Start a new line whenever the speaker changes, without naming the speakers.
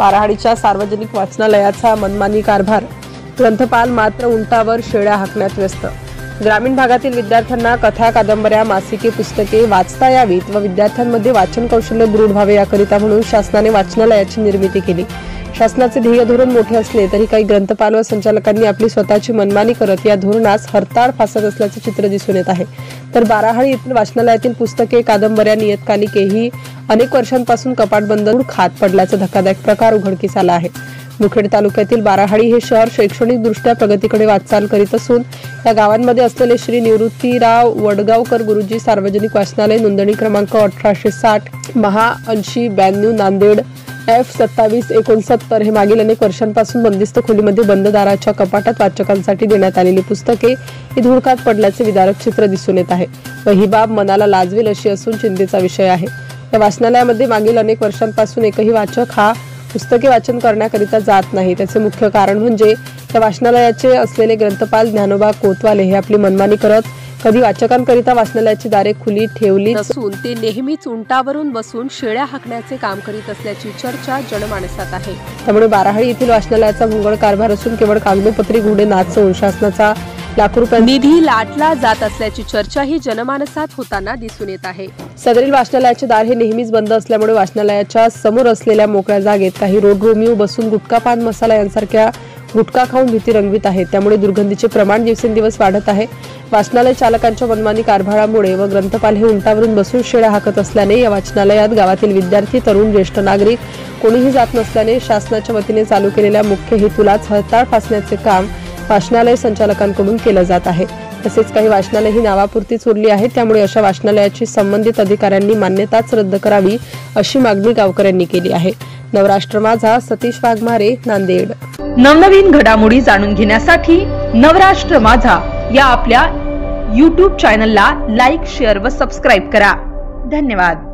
बाराहाडीच्या सार्वजनिक वाचनालयाचा मनमानी कारभार, ग्रंथपाल मात्र उंटावर शेळ्या हाकण्यात व्यस्त। ग्रामीण भागातील विद्यार्थ्यांना कथा, कादंबऱ्या, मासिके, पुस्तके वाचता यावीत व विद्यार्थ्यांमध्ये वाचन कौशल्य दृढ व्हावे याकरिता म्हणून शासनाने वाचनालयाची निर्मिती केली। शासनाचे ध्येय धोरण मोठे असले तरी काही ग्रंथपाल व संचालकांनी आपली स्वतःची मनमानी करत या धोरणास हरताळ फासत असल्याचे चित्र दिसून येत आहे। तर बाराहाडी येथील वाचनालयातील पुस्तके, कादंबऱ्या, नियतकालिके ही अनेक वर्षांपासून कपाट बंद खात पडल्याचा धक्कादायक प्रकार उघडकीस आला आहे। मुखेड तालुक्यातील बाराहाडी हे शहर शैक्षणिक दृष्ट्या प्रगतीकडे वाटचाल करीत असून या गावांमध्ये असलेले श्री निवृत्तीराव वडगावकर गुरुजी सार्वजनिक वाचनालय, नोंदणी क्रमांक 1860 महा 8092 नांदेड F2769 हे मागील अनेक वर्षांपासून बंदिस्त खोलीमध्ये बंद दाराच्या कपाटात वाचकांसाठी देण्यात आलेली पुस्तके ही धुळखात पडल्याचे विदारक चित्र दिसून येत आहे व ही बाब मनाला लाजवेल अशी असून चिंतेचा विषय आहे। या वाचनालयामध्ये मागील अनेक वर्षांपासून एकही वाचक हा पुस्तके वाचन करण्याकरिता जात नाही। त्याचे मुख्य कारण म्हणजे या वाचनालयाचे असलेले ग्रंथपाल ज्ञानोबा कोतवाले हे आपली मनमानी करत कधी वाचकांकरिता वाचनालयाची दारे खुली ठेवली नसून ते नेहमीच उंटावरून बसून शेळ्या हाकण्याचे काम करीत असल्याची चर्चा जनमानसात आहे। त्यामुळे बाराहाडी येथील वाचनालयाचा भोंगळ कारभार असून केवळ कागदोपत्री घोडे नाचवून शासनाचा लाखो रुपये निधी लाटला जात असल्याची चर्चा ही जनमानसात होताना दिसून येत आहे। सदरील वाचनालयाचे दार हे नेहमीच बंद असल्यामुळे वाचनालयाच्या समोर असलेल्या मोकळ्या जागेत काही रोड रोमिओ बसून गुटखा, पान मसाला यांसारख्या गुटखा खाऊन भीती रंगवीत आहेत। त्यामुळे दुर्गंधीचे प्रमाण दिवसेंदिवस वाढत आहे। वाचनालय चालकांच्या मनमानी कारभारामुळे व ग्रंथपाल हे उंटावरून बसून शेळ्या हाकत असल्याने या वाचनालयात गावातील विद्यार्थी, तरुण, ज्येष्ठ नागरिक कोणीही जात नसल्याने शासनाच्या वतीने चालू केलेल्या मुख्य हेतूलाच हरताळ फासण्याचे काम वाचनालय संचालकांकडून केलं जात आहे। तसेच काही वाचनालय ही नावापुरतीच उरली आहेत। त्यामुळे अशा वाचनालयाची संबंधित अधिकाऱ्यांनी मान्यताच रद्द करावी अशी मागणी गावकऱ्यांनी केली आहे। नवराष्ट्र माझा, सतीश वाघमारे, नांदेड।
नवनवीन घडामोडी जाणून घेण्यासाठी नवराष्ट्र माझा या आपल्या YouTube चॅनलला लाईक, शेअर व सबस्क्राईब करा। धन्यवाद।